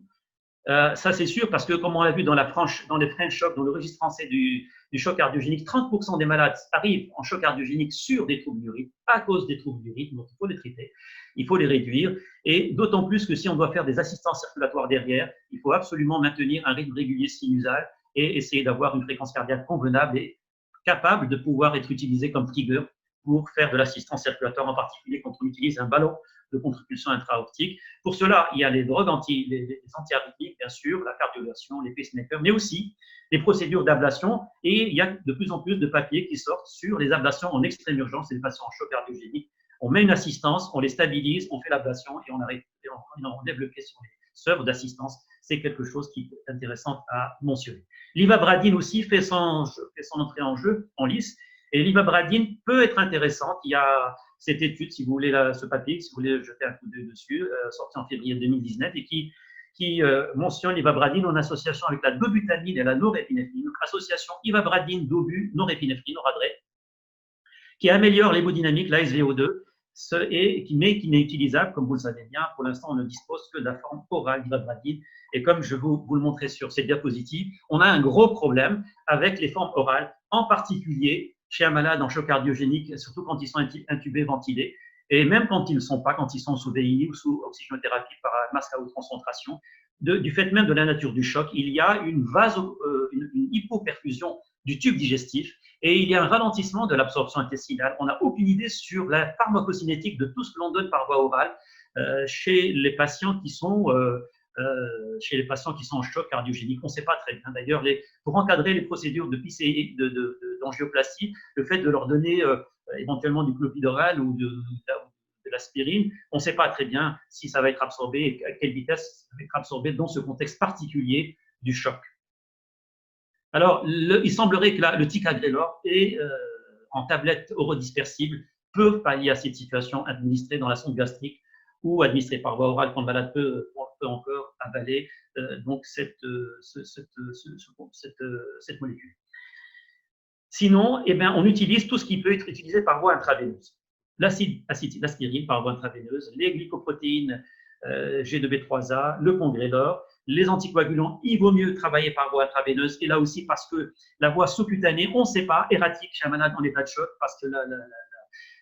Ça, c'est sûr, parce que comme on l'a vu dans les French Shock, dans le registre français du choc cardiogénique, 30% des malades arrivent en choc cardiogénique sur des troubles du rythme, à cause des troubles du rythme, donc il faut les traiter, il faut les réduire, et d'autant plus que si on doit faire des assistances circulatoires derrière, il faut absolument maintenir un rythme régulier sinusal et essayer d'avoir une fréquence cardiaque convenable et capable de pouvoir être utilisée comme trigger pour faire de l'assistance circulatoire, en particulier quand on utilise un ballon de contre-pulsion intra-aortique. Pour cela, il y a les drogues anti-arythmiques, bien sûr, la cardioversion, les pacemakers, mais aussi les procédures d'ablation. Et il y a de plus en plus de papiers qui sortent sur les ablations en extrême urgence, les patients en choc cardiogénique. On met une assistance, on les stabilise, on fait l'ablation et on enlève le pied sur les œuvres d'assistance. C'est quelque chose qui est intéressant à mentionner. L'ivabradine aussi fait son entrée en jeu en lice. Et l'ivabradine peut être intéressante. Il y a cette étude, si vous voulez, ce papier, si vous voulez jeter un coup d'œil dessus, sorti en février 2019 et qui mentionne l'ivabradine en association avec la dobutamine et la norépinéphrine. Donc, association ivabradine, dobu, norépinéphrine, Oradré, qui améliore l'hémodynamique, la SVO2, mais qui n'est utilisable, comme vous le savez bien. Pour l'instant, on ne dispose que de la forme orale d'ivabradine. Et comme je vais vous le montrer sur cette diapositive, on a un gros problème avec les formes orales, en particulier chez un malade en choc cardiogénique, surtout quand ils sont intubés, ventilés, et même quand ils ne sont pas, quand ils sont sous VI ou sous oxygénothérapie par masque à haute concentration, du fait même de la nature du choc, il y a une hypoperfusion du tube digestif et il y a un ralentissement de l'absorption intestinale. On n'a aucune idée sur la pharmacocinétique de tout ce que l'on donne par voie orale chez les patients qui sont en choc cardiogénique. On ne sait pas très bien. D'ailleurs, pour encadrer les procédures de PCI, d'angioplastie, le fait de leur donner éventuellement du clopidogrel ou de l'aspirine, on ne sait pas très bien si ça va être absorbé et à quelle vitesse ça va être absorbé dans ce contexte particulier du choc. Alors, il semblerait que le ticagrelor en tablette orodispersible peut pallier à cette situation administrée dans la sonde gastrique ou administrée par voie orale quand le malade peut encore avaler donc cette molécule. Sinon, eh bien, on utilise tout ce qui peut être utilisé par voie intraveineuse. L'aspirine par voie intraveineuse, les glycoprotéines G2B3A, le congrélor, les anticoagulants, il vaut mieux travailler par voie intraveineuse. Et là aussi, parce que la voie sous-cutanée, on ne sait pas, erratique chez un malade en état de choc, parce que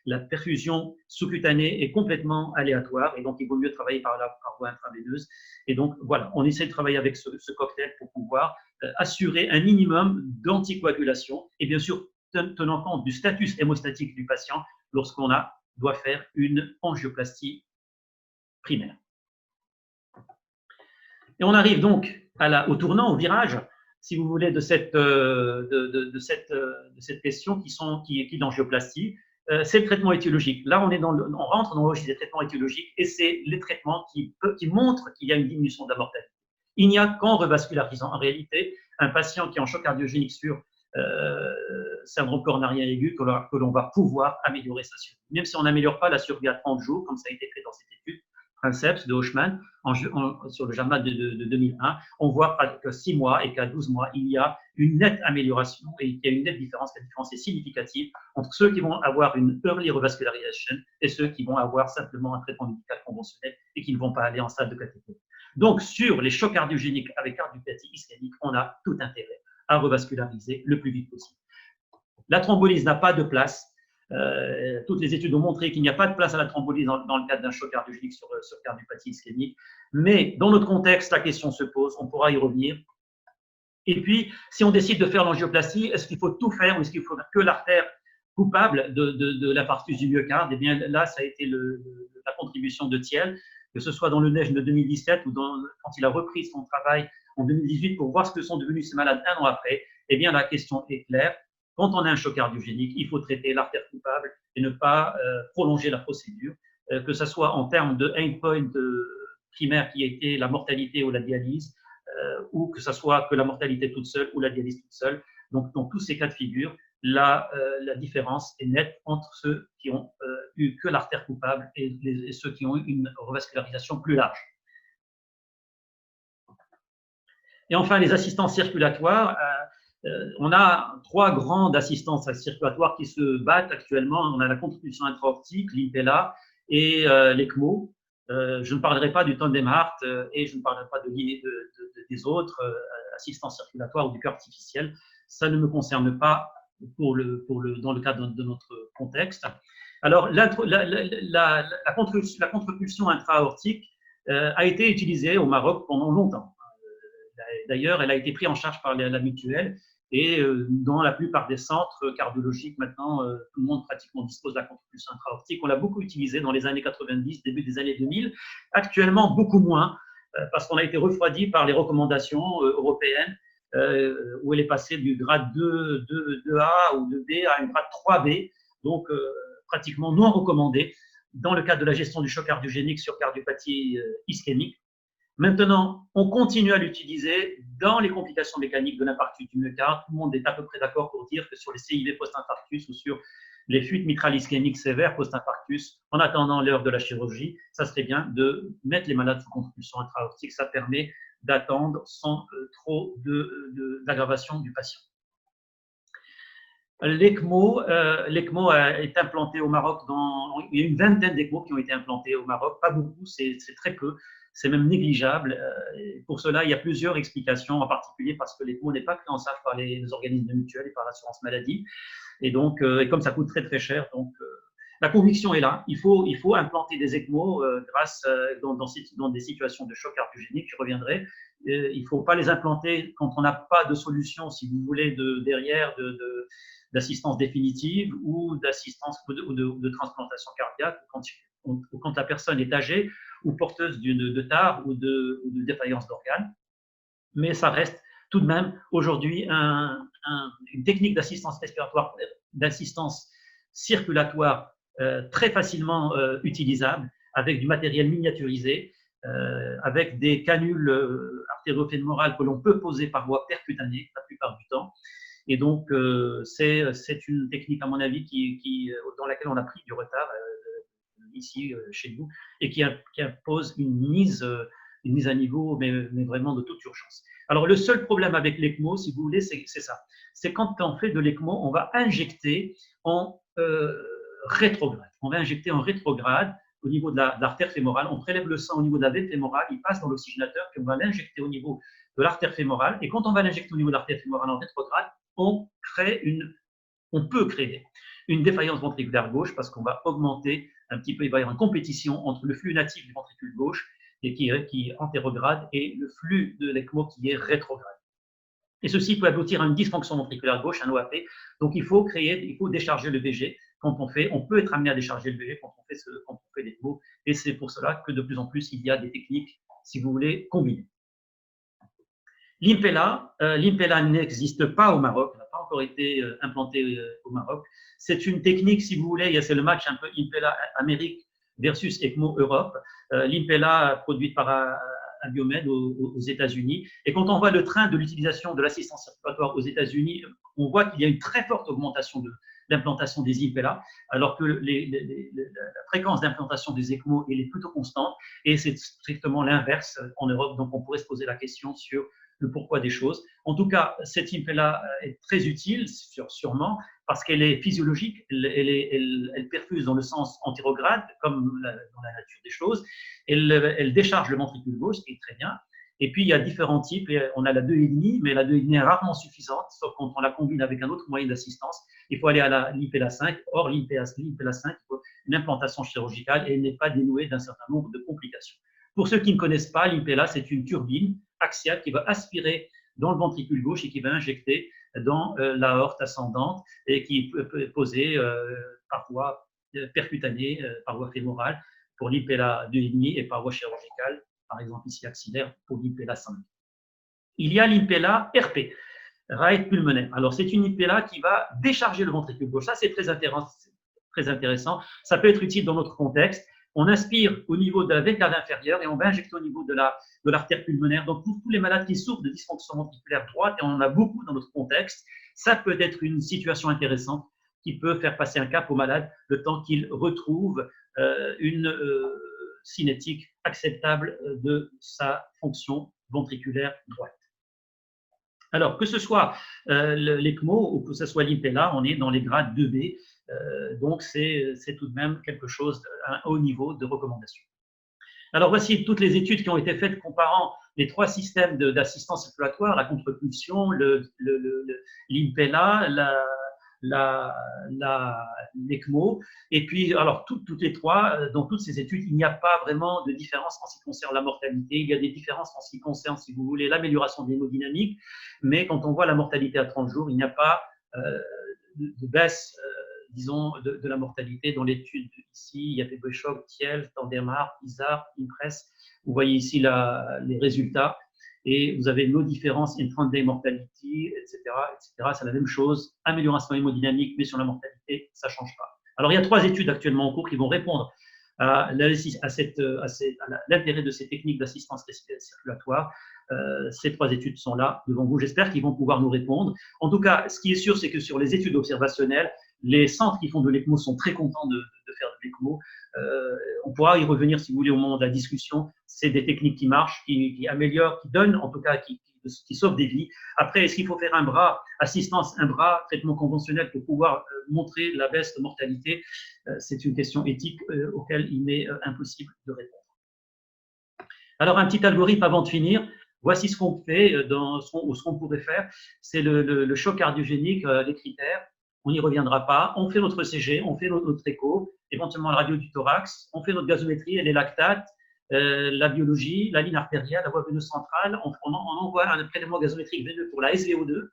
la perfusion sous-cutanée est complètement aléatoire. Et donc, il vaut mieux travailler par voie intraveineuse. Et donc, voilà, on essaie de travailler avec ce cocktail pour pouvoir assurer un minimum d'anticoagulation. Et bien sûr, tenant compte du status hémostatique du patient lorsqu'on doit faire une angioplastie primaire. Et on arrive donc au tournant, au virage, si vous voulez, de cette question qui est l'angioplastie. C'est le traitement étiologique. Là, on rentre dans le registre des traitements étiologiques et c'est les traitements qui montrent qu'il y a une diminution de la mortalité. Il n'y a qu'en revascularisant, en réalité, un patient qui est en choc cardiogénique sur syndrome coronarien aigu que l'on va pouvoir améliorer sa survie. Même si on n'améliore pas la survie à 30 jours, comme ça a été fait dans cette étude, Princeps de Hochman, sur le JAMA de 2001, on voit qu'à 6 mois et qu'à 12 mois, il y a une nette amélioration et qu'il y a une nette différence. La différence est significative entre ceux qui vont avoir une early revascularisation et ceux qui vont avoir simplement un traitement médical conventionnel et qui ne vont pas aller en stade de catégorie. Donc, sur les chocs cardiogéniques avec cardiopathie ischémique, on a tout intérêt à revasculariser le plus vite possible. La thrombolyse n'a pas de place. Toutes les études ont montré qu'il n'y a pas de place à la thrombolyse dans le cadre d'un choc cardiogénique sur cardiopathie ischémique. Mais dans notre contexte, la question se pose, on pourra y revenir. Et puis, si on décide de faire l'angioplastie, est-ce qu'il faut tout faire ou est-ce qu'il faut faire que l'artère coupable de l'infarctus du myocarde, eh bien là, ça a été la contribution de Thiel, que ce soit dans le Neige de 2017 ou quand il a repris son travail en 2018 pour voir ce que sont devenus ces malades un an après. Eh bien, la question est claire. Quand on a un choc cardiogénique, il faut traiter l'artère coupable et ne pas prolonger la procédure, que ce soit en termes de endpoint primaire qui était la mortalité ou la dialyse, ou que ce soit que la mortalité toute seule ou la dialyse toute seule. Donc, dans tous ces cas de figure, la différence est nette entre ceux qui ont eu que l'artère coupable et ceux qui ont eu une revascularisation plus large. Et enfin, les assistances circulatoires. On a 3 grandes assistances circulatoires qui se battent actuellement. On a la contribution intra-aortique, l'Impella et l'ECMO. Je ne parlerai pas du tandem heart et je ne parlerai pas des autres assistances circulatoires ou du cœur artificiel. Ça ne me concerne pas dans le cadre de notre contexte. Alors, la contrepulsion intra-aortique a été utilisée au Maroc pendant longtemps. D'ailleurs, elle a été prise en charge par la mutuelle et dans la plupart des centres cardiologiques, maintenant, tout le monde pratiquement dispose de la contrepulsion intra-aortique. On l'a beaucoup utilisée dans les années 90, début des années 2000. Actuellement, beaucoup moins, parce qu'on a été refroidi par les recommandations européennes, où elle est passée du grade 2A ou 2B à un grade 3B, donc pratiquement non recommandée dans le cadre de la gestion du choc cardiogénique sur cardiopathie ischémique. Maintenant, on continue à l'utiliser dans les complications mécaniques de l'infarctus du myocarde. Tout le monde est à peu près d'accord pour dire que sur les CIV post-infarctus ou sur les fuites mitrales ischémiques sévères post-infarctus, en attendant l'heure de la chirurgie, ça serait bien de mettre les malades sous contrepulsion intra-aortique. Ça permet d'attendre sans trop d'aggravation du patient. L'ECMO est implanté au Maroc. Il y a une vingtaine d'ECMO qui ont été implantés au Maroc. Pas beaucoup, c'est très peu. C'est même négligeable. Pour cela, il y a plusieurs explications, en particulier parce que l'ECMO n'est pas pris en charge par les organismes mutuels et par l'assurance maladie. Et donc, comme ça coûte très très cher, donc la conviction est là. Il faut implanter des ECMO dans des situations de choc cardiogénique. Je reviendrai. Il ne faut pas les implanter quand on n'a pas de solution, si vous voulez, d'assistance définitive ou d'assistance ou de transplantation cardiaque quand la personne est âgée ou porteuse de TAR ou de défaillance d'organes. Mais ça reste tout de même aujourd'hui une technique d'assistance respiratoire, d'assistance circulatoire très facilement utilisable avec du matériel miniaturisé, avec des canules artério-fémorales que l'on peut poser par voie percutanée la plupart du temps. Et donc, c'est une technique, à mon avis, dans laquelle on a pris du retard ici, chez nous, et qui impose une mise à niveau, mais vraiment de toute urgence. Alors, le seul problème avec l'ECMO, si vous voulez, c'est ça. C'est quand on fait de l'ECMO, on va injecter en rétrograde. On va injecter en rétrograde au niveau de l'artère fémorale. On prélève le sang au niveau de la veine fémorale, il passe dans l'oxygénateur, puis on va l'injecter au niveau de l'artère fémorale. Et quand on va l'injecter au niveau de l'artère fémorale en rétrograde, on peut créer une défaillance ventriculaire gauche parce qu'on va augmenter un petit peu, il va y avoir une compétition entre le flux natif du ventricule gauche et qui est antérograde et le flux de l'ECMO qui est rétrograde. Et ceci peut aboutir à une dysfonction ventriculaire gauche, un OAP. Donc il faut décharger le VG quand on peut être amené à décharger le VG quand on fait l'ECMO. Et c'est pour cela que de plus en plus il y a des techniques, si vous voulez, combinées. L'Impella n'existe pas au Maroc, n'a pas encore été implanté au Maroc. C'est une technique, si vous voulez, c'est le match un peu Impella Amérique versus ECMO Europe. L'Impella produite par Abiomed aux États-Unis. Et quand on voit le train de l'utilisation de l'assistance circulatoire aux États-Unis, on voit qu'il y a une très forte augmentation de l'implantation des Impella, alors que la fréquence d'implantation des ECMO est plutôt constante, et c'est strictement l'inverse en Europe. Donc on pourrait se poser la question sur le pourquoi des choses. En tout cas, cette Impella est très utile, sûrement, parce qu'elle est physiologique, elle perfuse dans le sens antérograde, comme dans la nature des choses. Elle décharge le ventricule gauche, ce qui est très bien. Et puis, il y a différents types. On a la 2,5, mais la 2,5 est rarement suffisante, sauf quand on la combine avec un autre moyen d'assistance. Il faut aller à l'Impella 5. Or, l'Impella 5, il faut une implantation chirurgicale et elle n'est pas dénouée d'un certain nombre de complications. Pour ceux qui ne connaissent pas, l'Impella, c'est une turbine axiale qui va aspirer dans le ventricule gauche et qui va injecter dans l'aorte ascendante et qui peut poser par voie percutanée, par voie fémorale pour l'IPLA 2,5 et par voie chirurgicale, par exemple ici axillaire, pour l'IPLA 5. Il y a l'IPLA RP, right pulmonaire. Alors, c'est une IPLA qui va décharger le ventricule gauche. Ça, c'est très intéressant. Ça peut être utile dans notre contexte. On inspire au niveau de la veine cave inférieure et on va injecter au niveau de l'artère pulmonaire. Donc, pour tous les malades qui souffrent de dysfonction ventriculaire droite, et on en a beaucoup dans notre contexte, ça peut être une situation intéressante qui peut faire passer un cap au malade le temps qu'il retrouve une cinétique acceptable de sa fonction ventriculaire droite. Alors, que ce soit l'ECMO ou que ce soit l'IPLA, on est dans les grades 2B, donc c'est tout de même quelque chose à un haut niveau de recommandation. Alors, voici toutes les études qui ont été faites comparant les 3 systèmes d'assistance circulatoire, la contre-pulsion, l'IPLA, l'ECMO. Et puis, alors, toutes les 3, dans toutes ces études, il n'y a pas vraiment de différence en ce qui concerne la mortalité. Il y a des différences en ce qui concerne, si vous voulez, l'amélioration de l'hémodynamique. Mais quand on voit la mortalité à 30 jours, il n'y a pas de baisse, disons, de la mortalité. Dans l'étude ici, il y avait Bochock, Thiel, Tandemar, Isard, Impress. Vous voyez ici les résultats. Et vous avez nos différences intra-day mortality, etc. C'est la même chose. Amélioration hémodynamique, mais sur la mortalité, ça ne change pas. Alors, il y a 3 études actuellement en cours qui vont répondre à l'intérêt de ces techniques d'assistance circulatoire. Ces 3 études sont là devant vous. J'espère qu'ils vont pouvoir nous répondre. En tout cas, ce qui est sûr, c'est que sur les études observationnelles, les centres qui font de l'ECMO sont très contents de faire de l'ECMO. On pourra y revenir, si vous voulez, au moment de la discussion. C'est des techniques qui marchent, qui améliorent, qui donnent, en tout cas, qui sauvent des vies. Après, est-ce qu'il faut faire un bras assistance, un bras traitement conventionnel pour pouvoir montrer la baisse de mortalité? C'est une question éthique auquel il m'est impossible de répondre. Alors, un petit algorithme avant de finir. Voici ce qu'on fait, ce qu'on pourrait faire. C'est le choc cardiogénique, les critères. On n'y reviendra pas. On fait notre CG, on fait notre écho, éventuellement la radio du thorax, on fait notre gazométrie et les lactates, la biologie, la ligne artérielle, la voie veineuse centrale. On envoie un prélèvement gazométrique veineux pour la SVO2.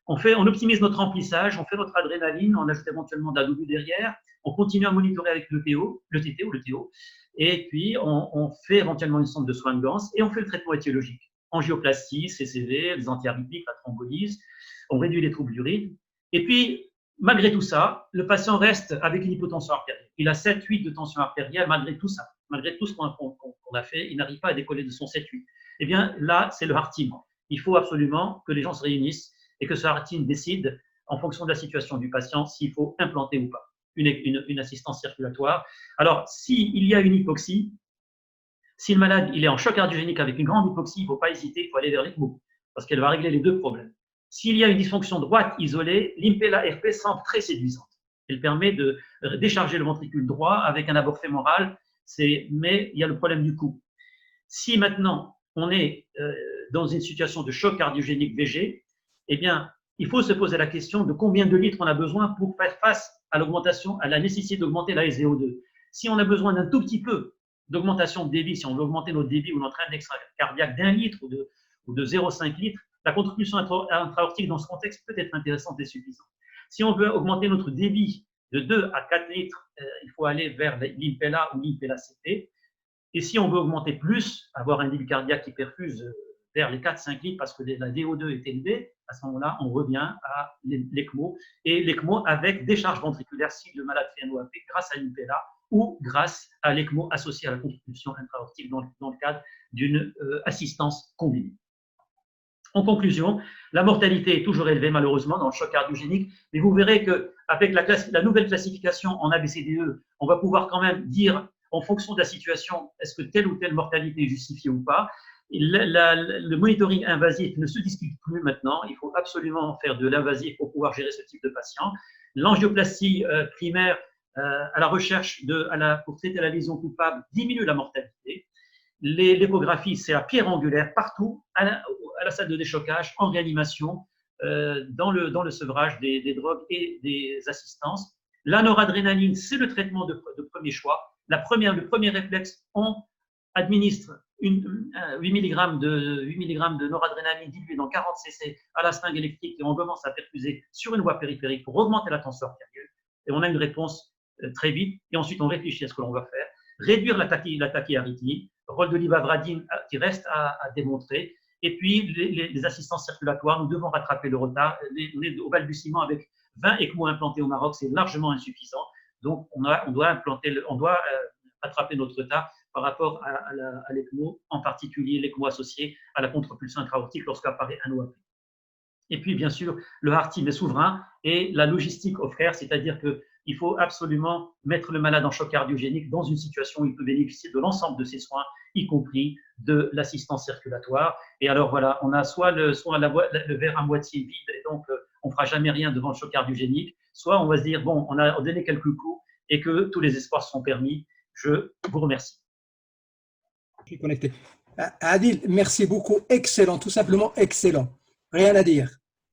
On optimise notre remplissage, on fait notre adrénaline, on ajoute éventuellement de la double derrière. On continue à monitorer avec le TT ou le TO. Et puis, on fait éventuellement une sonde de soins de Gans et on fait le traitement étiologique. Angioplastie, CCV, les antiarythmiques, la thrombolyse, on réduit les troubles du rythme. Et puis, malgré tout ça, le patient reste avec une hypotension artérielle. Il a 7-8 de tension artérielle malgré tout ça. Malgré tout ce qu'on a fait, il n'arrive pas à décoller de son 7-8. Eh bien, là, c'est le heart team. Il faut absolument que les gens se réunissent et que ce heart team décide, en fonction de la situation du patient, s'il faut implanter ou pas une assistance circulatoire. Alors, s'il y a une hypoxie, si le malade il est en choc cardiogénique avec une grande hypoxie, il ne faut pas hésiter, il faut aller vers l'ECMO, parce qu'elle va régler les 2 problèmes. S'il y a une dysfonction droite isolée, l'IPLA RP semble très séduisante. Elle permet de décharger le ventricule droit avec un abord fémoral, mais il y a le problème du coût. Si maintenant on est dans une situation de choc cardiogénique VG, eh bien, il faut se poser la question de combien de litres on a besoin pour faire face à l'augmentation, à la nécessité d'augmenter la SVO2. Si on a besoin d'un tout petit peu d'augmentation de débit, si on veut augmenter notre débit ou notre index cardiaque d'1 litre ou de 0,5 litres, la contribution intra-aortique dans ce contexte peut être intéressante et suffisante. Si on veut augmenter notre débit de 2 à 4 litres, il faut aller vers l'IPLA ou l'IPLA CP. Et si on veut augmenter plus, avoir un débit cardiaque qui perfuse vers les 4-5 litres parce que la DO2 est élevée, à ce moment-là, on revient à l'ECMO. Et l'ECMO avec décharge ventriculaire si le malade fait un OAP grâce à l'IPLA ou grâce à l'ECMO associé à la contribution intra-aortique dans le cadre d'une assistance combinée. En conclusion, la mortalité est toujours élevée malheureusement dans le choc cardiogénique, mais vous verrez qu'avec la nouvelle classification en ABCDE, on va pouvoir quand même dire en fonction de la situation, est-ce que telle ou telle mortalité est justifiée ou pas. Le monitoring invasif ne se discute plus maintenant, il faut absolument faire de l'invasif pour pouvoir gérer ce type de patient. L'angioplastie primaire à la recherche pour traiter la lésion coupable diminue la mortalité. L'échographie, c'est à pierre angulaire partout, à la salle de déchocage, en réanimation, dans le sevrage des drogues et des assistances. La noradrénaline, c'est le traitement de premier choix. Le premier réflexe, on administre 8 mg de noradrénaline diluée dans 40 cc à la seringue électrique et on commence à perfuser sur une voie périphérique pour augmenter la tension artérielle. Et on a une réponse très vite. Et ensuite, on réfléchit à ce que l'on va faire. Réduire la tachyarrhythmie, rôle de l'ivabradine qui reste à démontrer. Et puis, les assistances circulatoires, nous devons rattraper le retard. On est au balbutiement avec 20 ECMO implantés au Maroc, c'est largement insuffisant. Donc, on doit rattraper notre retard par rapport à l'ECMO, en particulier l'ECMO associé à la contre-pulsion intra-aortique lorsqu'apparaît un OAP. Et puis, bien sûr, le heart team est souverain et la logistique offerte, c'est-à-dire qu'il faut absolument mettre le malade en choc cardiogénique dans une situation où il peut bénéficier de l'ensemble de ses soins, y compris de l'assistance circulatoire. Et alors, voilà, on a soit le verre à moitié vide, et donc on ne fera jamais rien devant le choc cardiogénique, soit on va se dire, bon, on a donné quelques coups et que tous les espoirs sont permis. Je vous remercie. Je suis connecté. Adil, merci beaucoup. Excellent, tout simplement excellent. Rien à dire.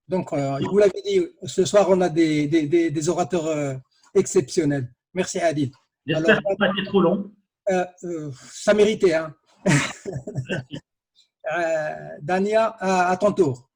Donc, je vous l'avais dit, ce soir, on a des orateurs exceptionnels. Merci, Adil. J'espère que ça n'a pas été trop long. Ça méritait. Hein. Dania, à ton tour.